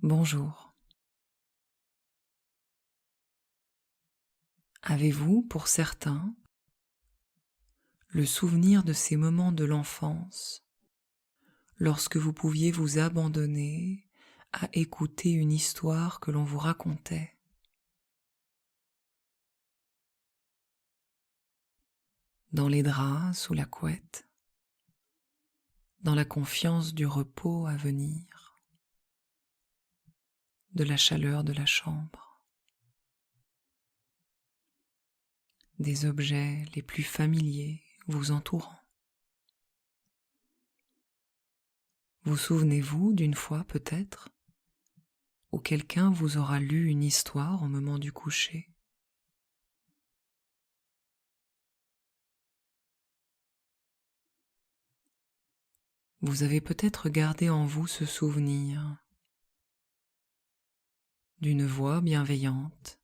Bonjour. Avez-vous, pour certains, le souvenir de ces moments de l'enfance lorsque vous pouviez vous abandonner à écouter une histoire que l'on vous racontait, dans les draps, sous la couette, dans la confiance du repos à venir, de la chaleur de la chambre, des objets les plus familiers vous entourant? Vous souvenez-vous d'une fois peut-être où quelqu'un vous aura lu une histoire au moment du coucher? Vous avez peut-être gardé en vous ce souvenir d'une voix bienveillante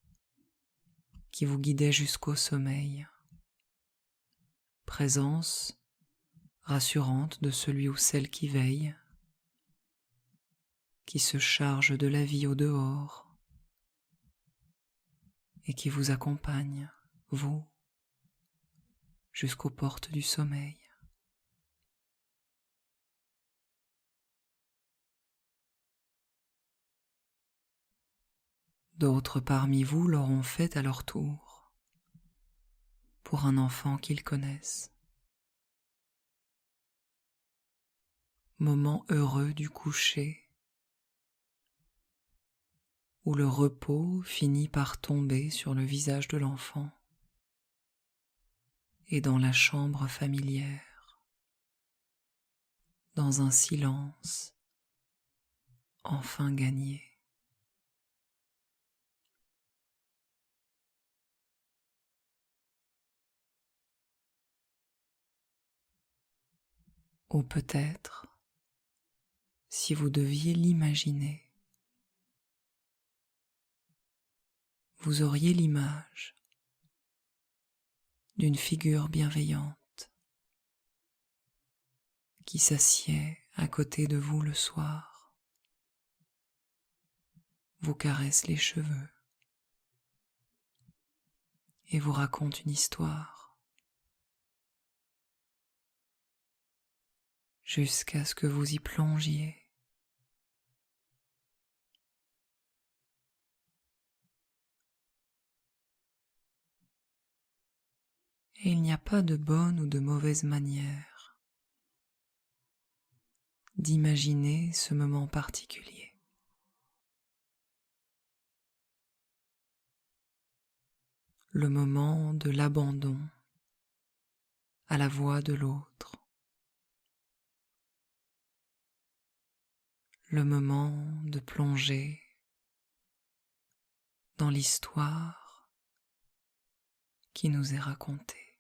qui vous guidait jusqu'au sommeil, présence rassurante de celui ou celle qui veille, qui se charge de la vie au dehors et qui vous accompagne, vous, jusqu'aux portes du sommeil. D'autres parmi vous l'auront fait à leur tour, pour un enfant qu'ils connaissent. Moment heureux du coucher, où le repos finit par tomber sur le visage de l'enfant et dans la chambre familière, dans un silence enfin gagné. Ou peut-être, si vous deviez l'imaginer, vous auriez l'image d'une figure bienveillante qui s'assied à côté de vous le soir, vous caresse les cheveux et vous raconte une histoire jusqu'à ce que vous y plongiez. Et il n'y a pas de bonne ou de mauvaise manière d'imaginer ce moment particulier. Le moment de l'abandon à la voix de l'autre. Le moment de plonger dans l'histoire qui nous est racontée.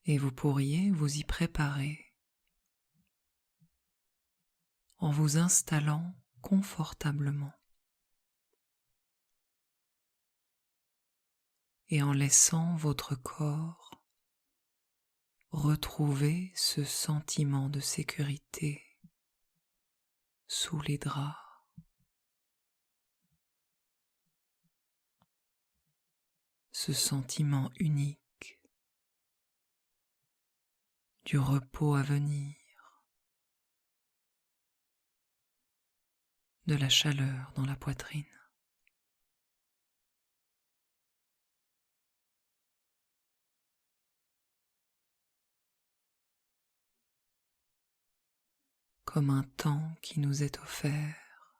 Et vous pourriez vous y préparer en vous installant confortablement et en laissant votre corps retrouver ce sentiment de sécurité sous les draps, ce sentiment unique du repos à venir, de la chaleur dans la poitrine. Comme un temps qui nous est offert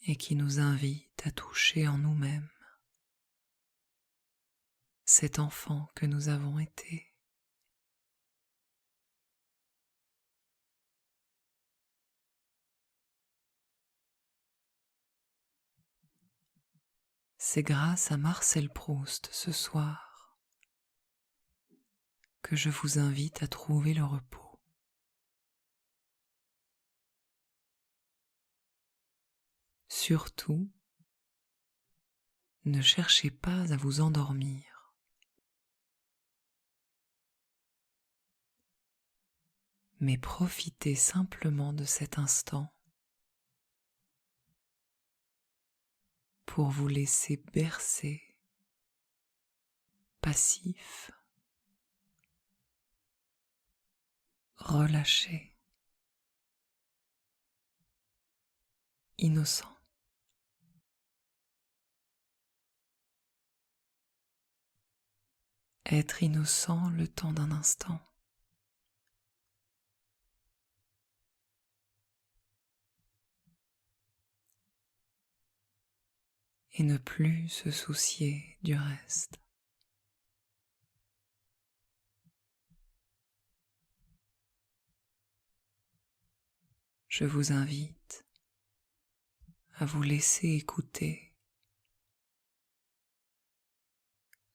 et qui nous invite à toucher en nous-mêmes cet enfant que nous avons été. C'est grâce à Marcel Proust ce soir que je vous invite à trouver le repos. Surtout, ne cherchez pas à vous endormir. mais profitez simplement de cet instant pour vous laisser bercer, passif, relâché, innocent. Être innocent le temps d'un instant. Et ne plus se soucier du reste. Je vous invite à vous laisser écouter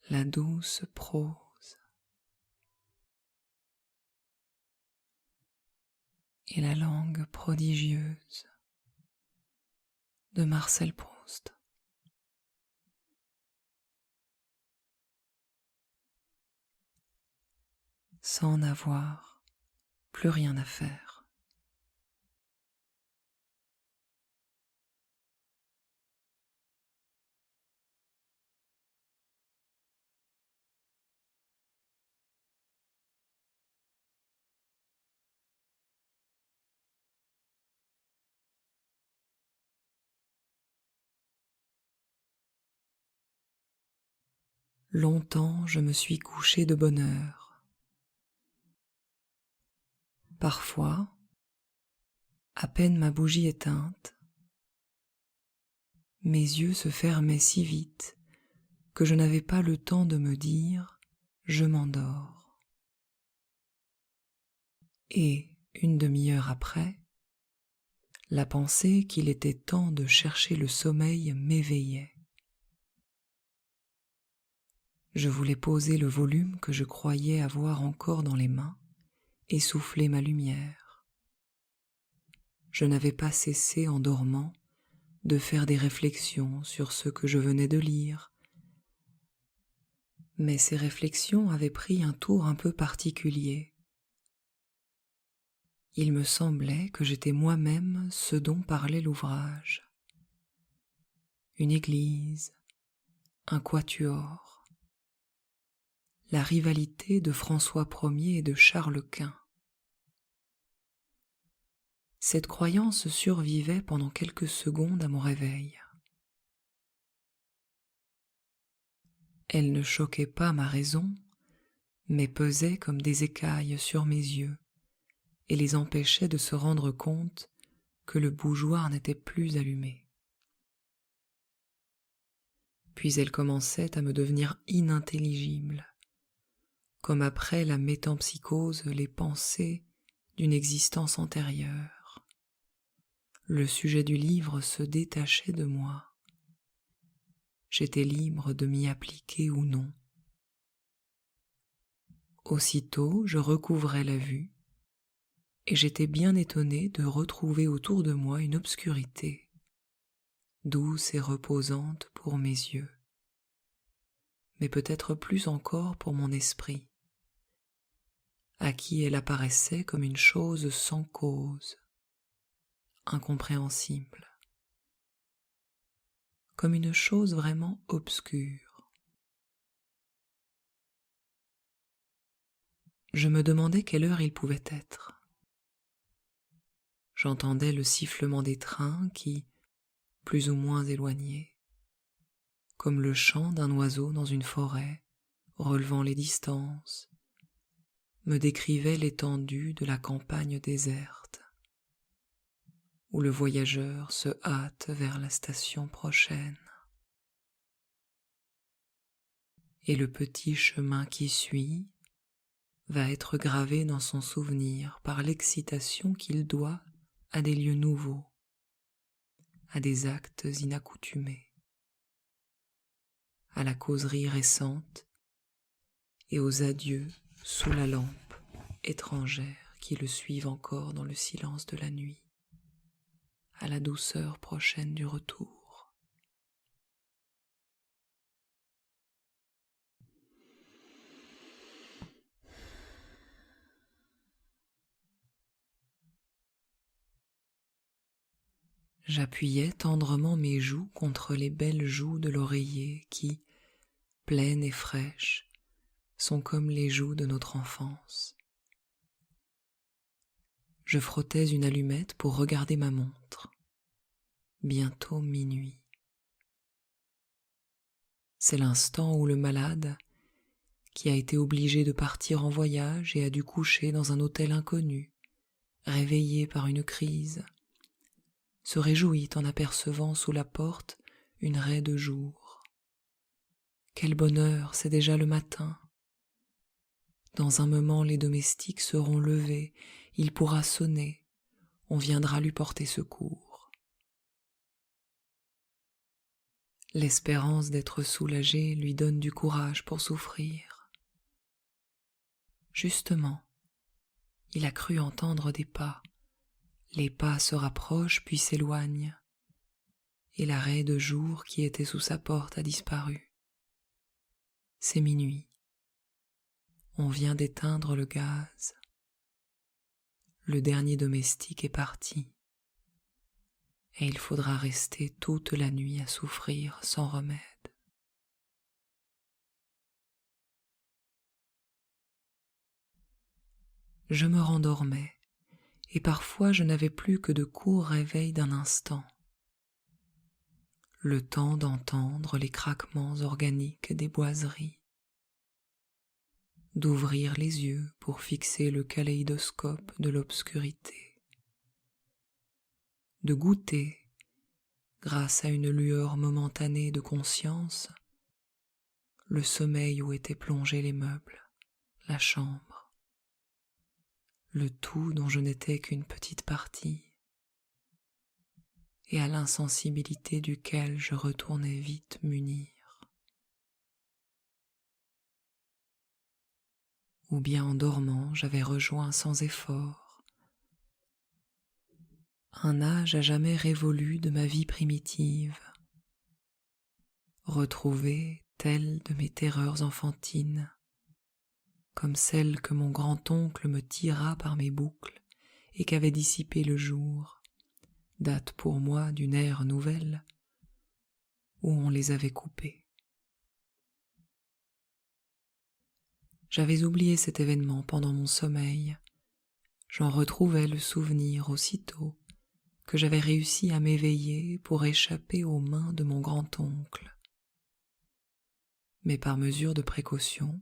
la douce prose et la langue prodigieuse de Marcel Proust. Sans n'avoir plus rien à faire. Longtemps je me suis couché de bonne heure. Parfois, à peine ma bougie éteinte, mes yeux se fermaient si vite que je n'avais pas le temps de me dire « je m'endors ». Et, une demi-heure après, la pensée qu'il était temps de chercher le sommeil m'éveillait. Je voulais poser le volume que je croyais avoir encore dans les mains et souffler ma lumière. Je n'avais pas cessé, en dormant, de faire des réflexions sur ce que je venais de lire, mais ces réflexions avaient pris un tour un peu particulier. Il me semblait que j'étais moi-même ce dont parlait l'ouvrage. Une église, un quatuor, la rivalité de François Ier et de Charles Quint. Cette croyance survivait pendant quelques secondes à mon réveil. Elle ne choquait pas ma raison, mais pesait comme des écailles sur mes yeux et les empêchait de se rendre compte que le bougeoir n'était plus allumé. Puis elle commençait à me devenir inintelligible, comme après la métempsycose les pensées d'une existence antérieure. Le sujet du livre se détachait de moi. J'étais libre de m'y appliquer ou non. Aussitôt, je recouvrais la vue, et j'étais bien étonné de retrouver autour de moi une obscurité, douce et reposante pour mes yeux, mais peut-être plus encore pour mon esprit, à qui elle apparaissait comme une chose sans cause, incompréhensible, comme une chose vraiment obscure. Je me demandais quelle heure il pouvait être. J'entendais le sifflement des trains qui, plus ou moins éloignés, comme le chant d'un oiseau dans une forêt, relevant les distances, me décrivait l'étendue de la campagne déserte, où le voyageur se hâte vers la station prochaine. Et le petit chemin qui suit va être gravé dans son souvenir par l'excitation qu'il doit à des lieux nouveaux, à des actes inaccoutumés, à la causerie récente et aux adieux sous la lampe étrangère qui le suivent encore dans le silence de la nuit, à la douceur prochaine du retour. J'appuyais tendrement mes joues contre les belles joues de l'oreiller qui, pleines et fraîches, sont comme les joues de notre enfance. Je frottais une allumette pour regarder ma montre. Bientôt minuit. C'est l'instant où le malade, qui a été obligé de partir en voyage et a dû coucher dans un hôtel inconnu, réveillé par une crise, se réjouit en apercevant sous la porte une raie de jour. Quel bonheur, c'est déjà le matin. Dans un moment, les domestiques seront levés, il pourra sonner, on viendra lui porter secours. L'espérance d'être soulagé lui donne du courage pour souffrir. Justement, il a cru entendre des pas. Les pas se rapprochent puis s'éloignent, et la raie de jour qui était sous sa porte a disparu. C'est minuit. On vient d'éteindre le gaz. Le dernier domestique est parti, et il faudra rester toute la nuit à souffrir sans remède. Je me rendormais, et parfois je n'avais plus que de courts réveils d'un instant, le temps d'entendre les craquements organiques des boiseries, d'ouvrir les yeux pour fixer le kaléidoscope de l'obscurité, de goûter, grâce à une lueur momentanée de conscience, le sommeil où étaient plongés les meubles, la chambre, le tout dont je n'étais qu'une petite partie, et à l'insensibilité duquel je retournais vite m'unir. Ou bien en dormant, j'avais rejoint sans effort un âge à jamais révolu de ma vie primitive, retrouvé tel de mes terreurs enfantines, comme celle que mon grand-oncle me tira par mes boucles et qu'avait dissipé le jour, date pour moi d'une ère nouvelle où on les avait coupées. J'avais oublié cet événement pendant mon sommeil. J'en retrouvais le souvenir aussitôt que j'avais réussi à m'éveiller pour échapper aux mains de mon grand-oncle. Mais par mesure de précaution,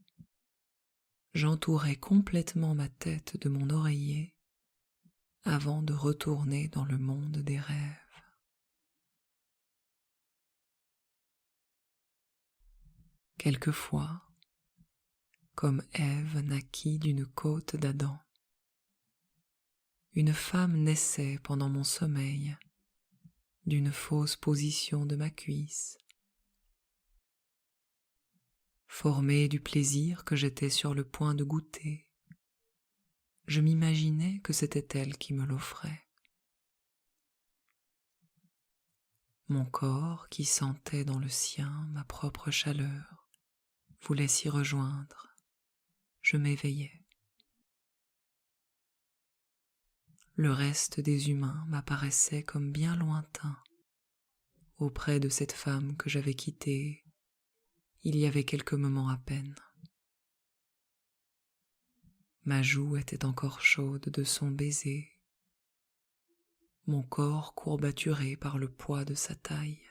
j'entourais complètement ma tête de mon oreiller avant de retourner dans le monde des rêves. Quelquefois, comme Ève naquit d'une côte d'Adam, une femme naissait pendant mon sommeil d'une fausse position de ma cuisse. Formée du plaisir que j'étais sur le point de goûter, je m'imaginais que c'était elle qui me l'offrait. Mon corps, qui sentait dans le sien ma propre chaleur, voulait s'y rejoindre. Je m'éveillais. Le reste des humains m'apparaissait comme bien lointain auprès de cette femme que j'avais quittée il y avait quelques moments à peine. Ma joue était encore chaude de son baiser, mon corps courbaturé par le poids de sa taille.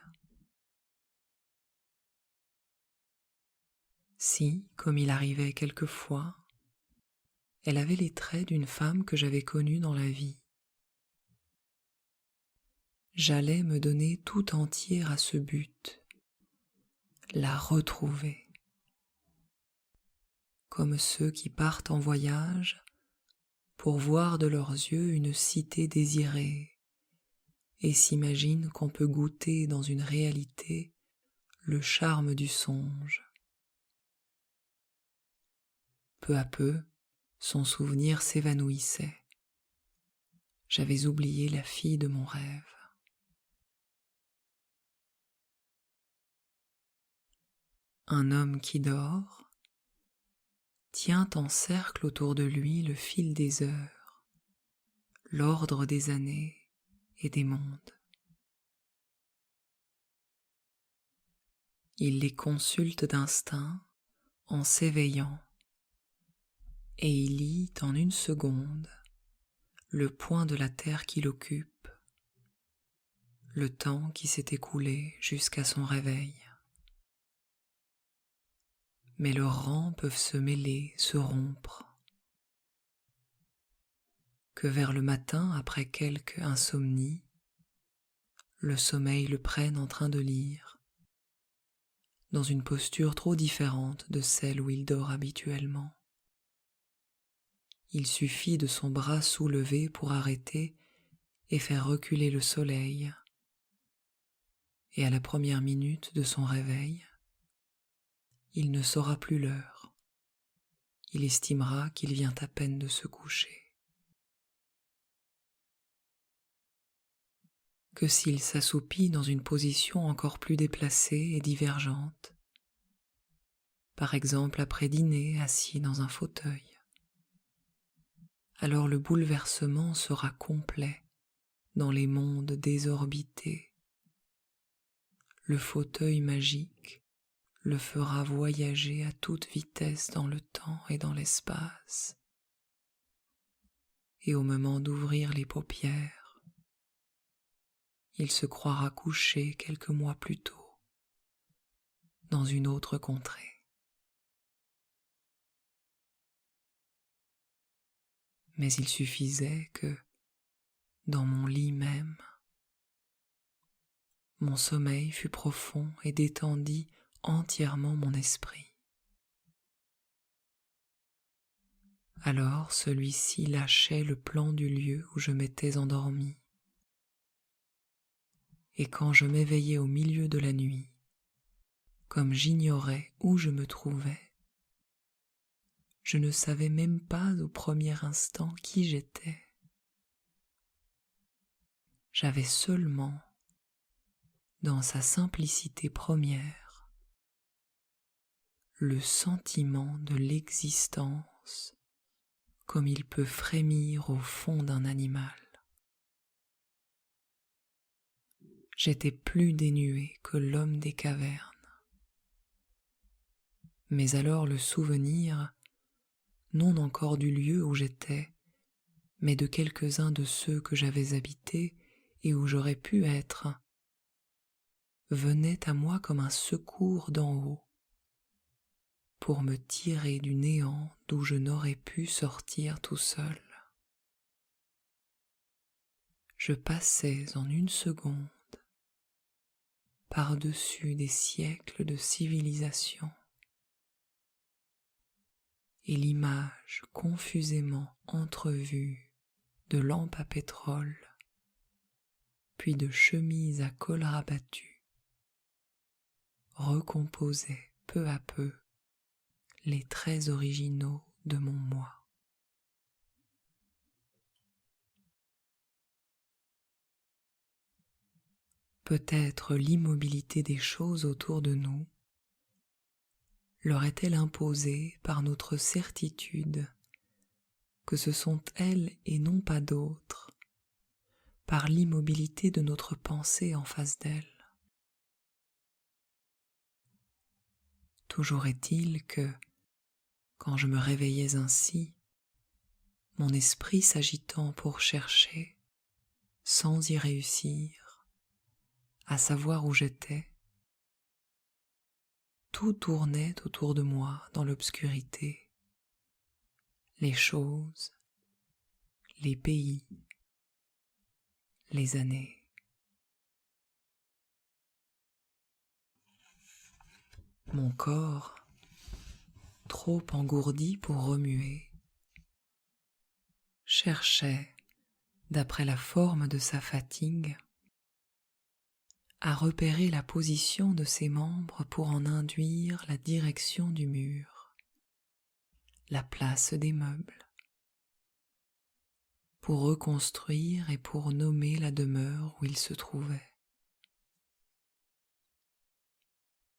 Si, comme il arrivait quelquefois, elle avait les traits d'une femme que j'avais connue dans la vie, j'allais me donner tout entier à ce but, la retrouver. Comme ceux qui partent en voyage pour voir de leurs yeux une cité désirée et s'imaginent qu'on peut goûter dans une réalité le charme du songe. Peu à peu, son souvenir s'évanouissait. J'avais oublié la fille de mon rêve. Un homme qui dort tient en cercle autour de lui le fil des heures, l'ordre des années et des mondes. Il les consulte d'instinct en s'éveillant et il lit en une seconde le point de la terre qu'il occupe, le temps qui s'est écoulé jusqu'à son réveil. Mais leurs rangs peuvent se mêler, se rompre, que vers le matin, après quelque insomnie, le sommeil le prenne en train de lire, dans une posture trop différente de celle où il dort habituellement. Il suffit de son bras soulevé pour arrêter et faire reculer le soleil, et à la première minute de son réveil, il ne saura plus l'heure. Il estimera qu'il vient à peine de se coucher. Que s'il s'assoupit dans une position encore plus déplacée et divergente, par exemple après dîner assis dans un fauteuil, alors le bouleversement sera complet dans les mondes désorbités. Le fauteuil magique le fera voyager à toute vitesse dans le temps et dans l'espace. Et au moment d'ouvrir les paupières, il se croira couché quelques mois plus tôt, dans une autre contrée. Mais il suffisait que, dans mon lit même, mon sommeil fut profond et détendit entièrement mon esprit. Alors celui-ci lâchait le plan du lieu où je m'étais endormi. Et quand je m'éveillais au milieu de la nuit, comme j'ignorais où je me trouvais, je ne savais même pas au premier instant qui j'étais. J'avais seulement, dans sa simplicité première, le sentiment de l'existence comme il peut frémir au fond d'un animal. J'étais plus dénué que l'homme des cavernes. Mais alors le souvenir, non encore du lieu où j'étais, mais de quelques-uns de ceux que j'avais habités et où j'aurais pu être, venait à moi comme un secours d'en haut, pour me tirer du néant d'où je n'aurais pu sortir tout seul. Je passais en une seconde par-dessus des siècles de civilisation, et l'image confusément entrevue de lampes à pétrole, puis de chemises à col rabattu, recomposait peu à peu les traits originaux de mon moi. Peut-être l'immobilité des choses autour de nous leur est-elle imposée par notre certitude que ce sont elles et non pas d'autres, par l'immobilité de notre pensée en face d'elles. Toujours est-il que, quand je me réveillais ainsi, mon esprit s'agitant pour chercher, sans y réussir, à savoir où j'étais, tout tournait autour de moi dans l'obscurité, les choses, les pays, les années. Mon corps, trop engourdi pour remuer, cherchait, d'après la forme de sa fatigue, à repérer la position de ses membres pour en induire la direction du mur, la place des meubles, pour reconstruire et pour nommer la demeure où il se trouvait.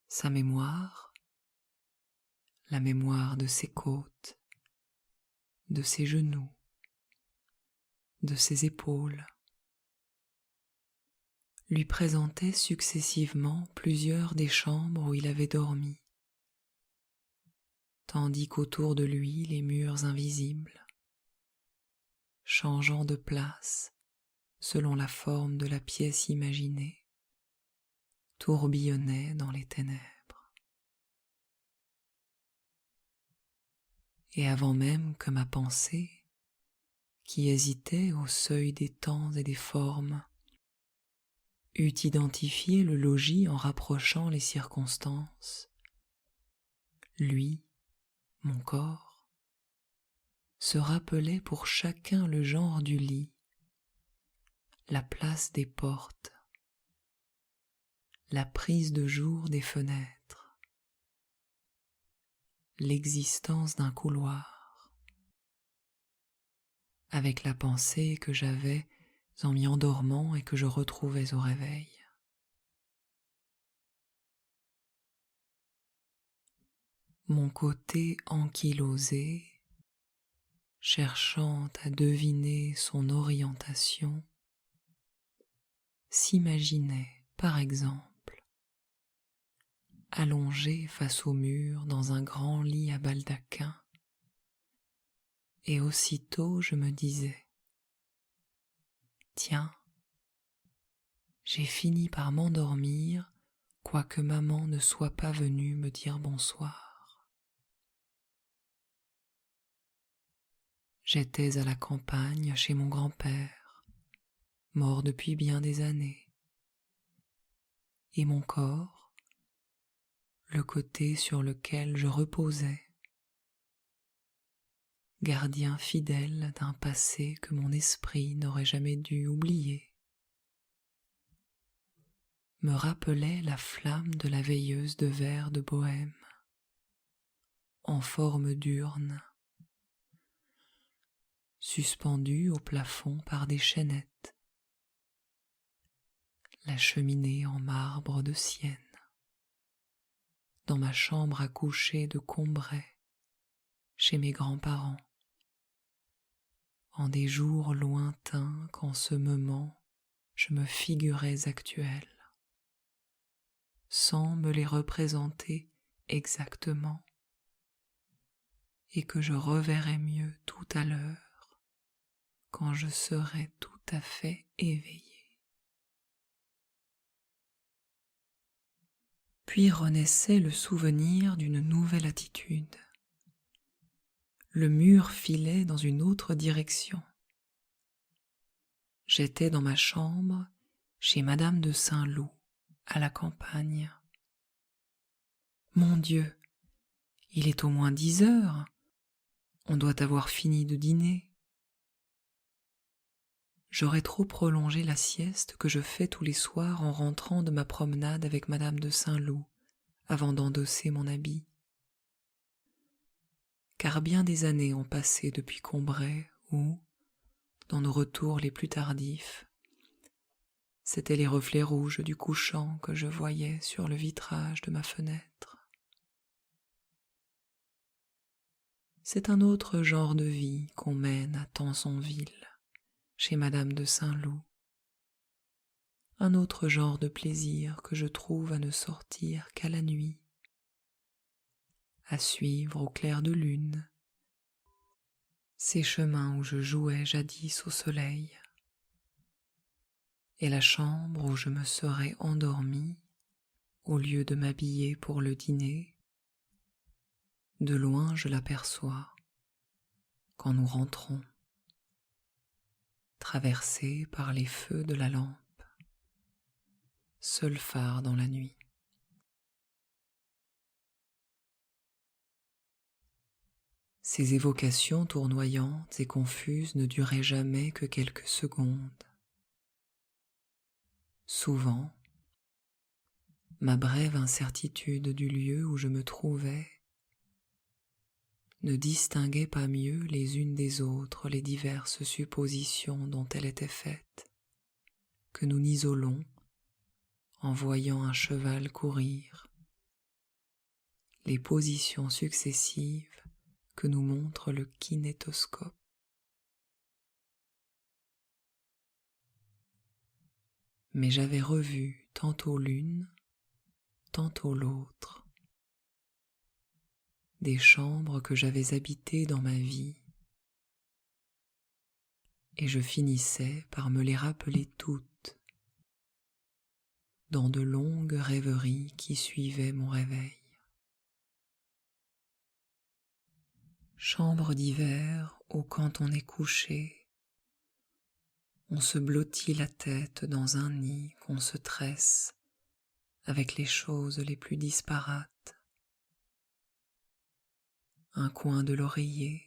Sa mémoire, la mémoire de ses côtes, de ses genoux, de ses épaules, lui présentait successivement plusieurs des chambres où il avait dormi, tandis qu'autour de lui les murs invisibles, changeant de place selon la forme de la pièce imaginée, tourbillonnaient dans les ténèbres. Et avant même que ma pensée, qui hésitait au seuil des temps et des formes, eût identifié le logis en rapprochant les circonstances, lui, mon corps, se rappelait pour chacun le genre du lit, la place des portes, la prise de jour des fenêtres, l'existence d'un couloir, avec la pensée que j'avais en m'y endormant et que je retrouvais au réveil. Mon côté ankylosé, cherchant à deviner son orientation, s'imaginait, par exemple, allongé face au mur dans un grand lit à baldaquin, et aussitôt je me disais: tiens, j'ai fini par m'endormir, quoique maman ne soit pas venue me dire bonsoir. J'étais à la campagne chez mon grand-père, mort depuis bien des années, et mon corps, le côté sur lequel je reposais, gardien fidèle d'un passé que mon esprit n'aurait jamais dû oublier, me rappelait la flamme de la veilleuse de verre de Bohême, en forme d'urne, suspendue au plafond par des chaînettes, la cheminée en marbre de Sienne, dans ma chambre à coucher de Combray, chez mes grands-parents, en des jours lointains qu'en ce moment je me figurais actuels, sans me les représenter exactement, et que je reverrai mieux tout à l'heure, quand je serai tout à fait éveillé. Puis renaissait le souvenir d'une nouvelle attitude. Le mur filait dans une autre direction. J'étais dans ma chambre, chez Madame de Saint-Loup, à la campagne. Mon Dieu, il est au moins 10 heures. On doit avoir fini de dîner. J'aurais trop prolongé la sieste que je fais tous les soirs en rentrant de ma promenade avec Madame de Saint-Loup, avant d'endosser mon habit. Car bien des années ont passé depuis Combray où, dans nos retours les plus tardifs, c'étaient les reflets rouges du couchant que je voyais sur le vitrage de ma fenêtre. C'est un autre genre de vie qu'on mène à Tansonville, chez Madame de Saint-Loup. Un autre genre de plaisir que je trouve à ne sortir qu'à la nuit, à suivre au clair de lune ces chemins où je jouais jadis au soleil, et la chambre où je me serais endormi au lieu de m'habiller pour le dîner. De loin je l'aperçois quand nous rentrons, traversée par les feux de la lampe, seul phare dans la nuit. Ces évocations tournoyantes et confuses ne duraient jamais que quelques secondes. Souvent, ma brève incertitude du lieu où je me trouvais ne distinguait pas mieux les unes des autres les diverses suppositions dont elle était faite, que nous n'isolons en voyant un cheval courir, les positions successives que nous montre le kinétoscope. mais j'avais revu tantôt l'une, tantôt l'autre, des chambres que j'avais habitées dans ma vie, et je finissais par me les rappeler toutes, dans de longues rêveries qui suivaient mon réveil. Chambre d'hiver où quand on est couché, on se blottit la tête dans un nid qu'on se tresse avec les choses les plus disparates. Un coin de l'oreiller,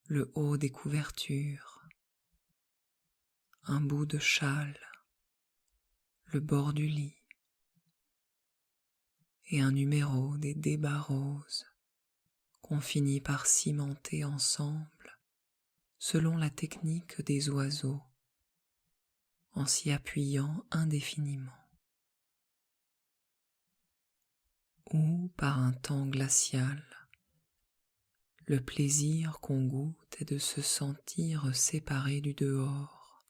le haut des couvertures, un bout de châle, le bord du lit et un numéro des débats roses qu'on finit par cimenter ensemble selon la technique des oiseaux, en s'y appuyant indéfiniment. Ou par un temps glacial, le plaisir qu'on goûte est de se sentir séparé du dehors,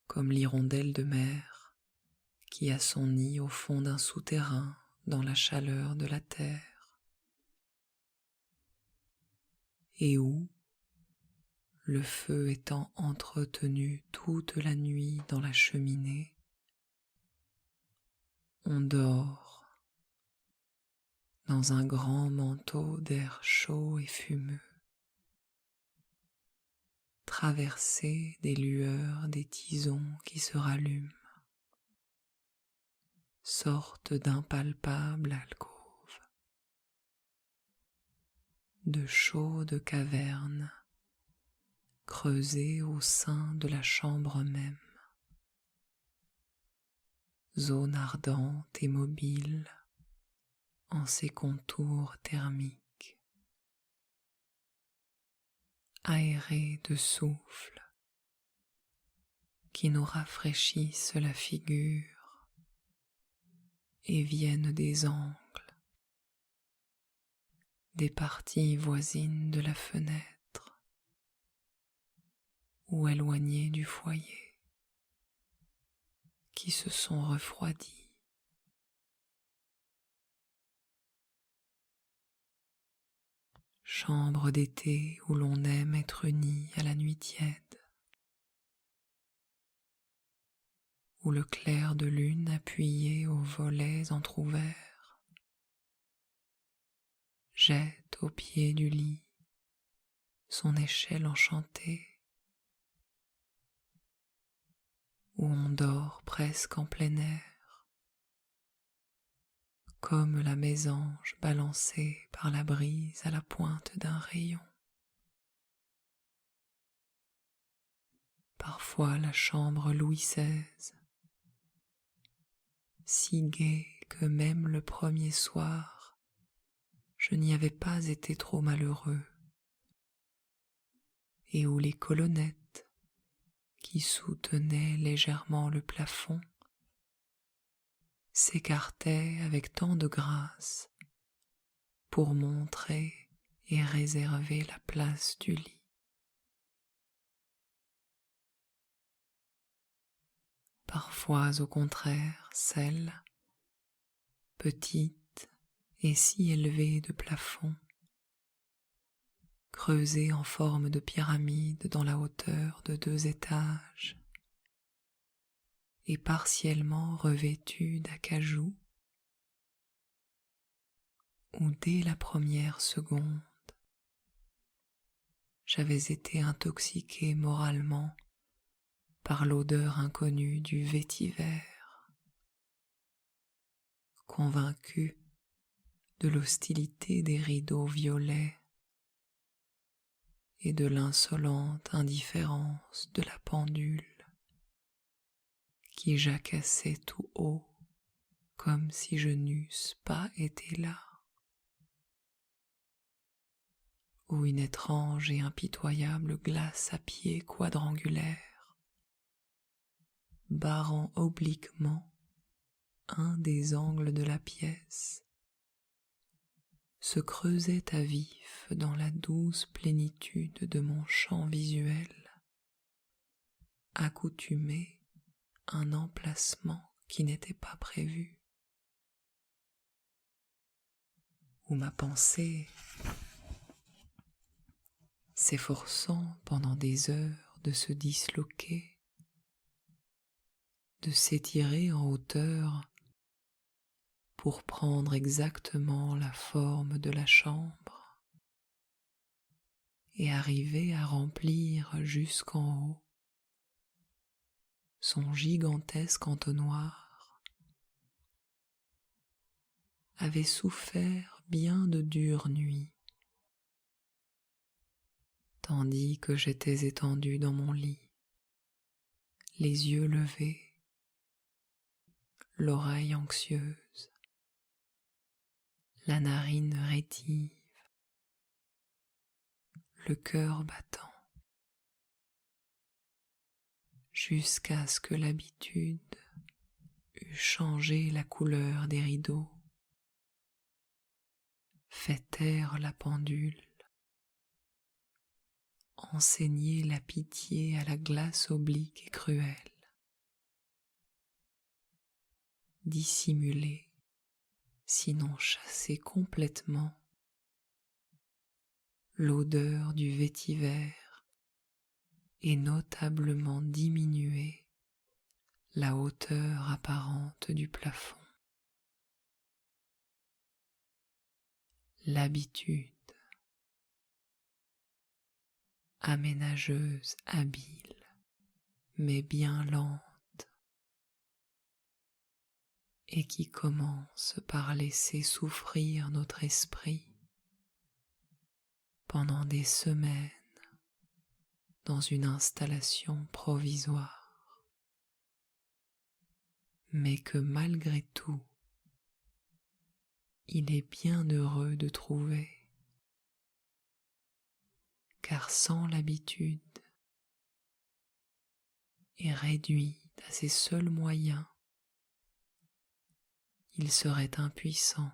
comme l'hirondelle de mer qui a son nid au fond d'un souterrain dans la chaleur de la terre, et où, le feu étant entretenu toute la nuit dans la cheminée, on dort dans un grand manteau d'air chaud et fumeux, traversé des lueurs des tisons qui se rallument, sorte d'impalpable alcôve, de chaudes cavernes creusées au sein de la chambre même, zone ardente et mobile en ses contours thermiques, aérés de souffle qui nous rafraîchissent la figure et viennent des angles, des parties voisines de la fenêtre ou éloignées du foyer, qui se sont refroidies. Chambre d'été où l'on aime être uni à la nuit tiède, où le clair de lune appuyé aux volets entr'ouverts jette au pied du lit son échelle enchantée, où on dort presque en plein air, comme la mésange balancée par la brise à la pointe d'un rayon. Parfois la chambre Louis XVI, si gaie que même le premier soir, je n'y avais pas été trop malheureux, et où les colonnettes qui soutenaient légèrement le plafond s'écartaient avec tant de grâce pour montrer et réserver la place du lit. Parfois, au contraire, celle, petite et si élevée de plafond, creusée en forme de pyramide dans la hauteur de 2 étages et partiellement revêtue d'acajou, où dès la première seconde, j'avais été intoxiqué moralement par l'odeur inconnue du vétiver, convaincu de l'hostilité des rideaux violets et de l'insolente indifférence de la pendule qui jacassait tout haut comme si je n'eusse pas été là, ou une étrange et impitoyable glace à pieds quadrangulaires, barrant obliquement un des angles de la pièce, se creusait à vif dans la douce plénitude de mon champ visuel, accoutumé un emplacement qui n'était pas prévu, ou ma pensée, s'efforçant pendant des heures de se disloquer, de s'étirer en hauteur pour prendre exactement la forme de la chambre et arriver à remplir jusqu'en haut son gigantesque entonnoir, avait souffert bien de dures nuits, tandis que j'étais étendu dans mon lit, les yeux levés, l'oreille anxieuse, la narine rétive, le cœur battant, jusqu'à ce que l'habitude eût changé la couleur des rideaux, fait taire la pendule, enseigné la pitié à la glace oblique et cruelle, dissimulé, sinon chassé complètement, l'odeur du vétiver et notablement diminué la hauteur apparente du plafond. L'habitude, aménageuse habile, mais bien lente, et qui commence par laisser souffrir notre esprit pendant des semaines dans une installation provisoire, mais que malgré tout, il est bien heureux de trouver, car sans l'habitude et réduit à ses seuls moyens, il serait impuissant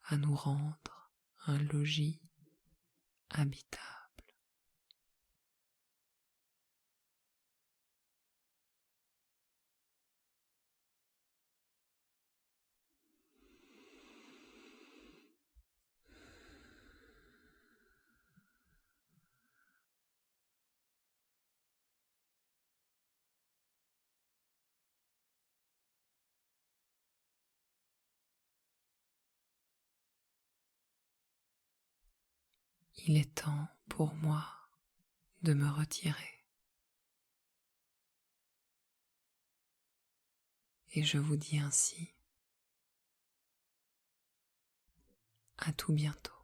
à nous rendre un logis habitable. Il est temps pour moi de me retirer. Et je vous dis ainsi, à tout bientôt.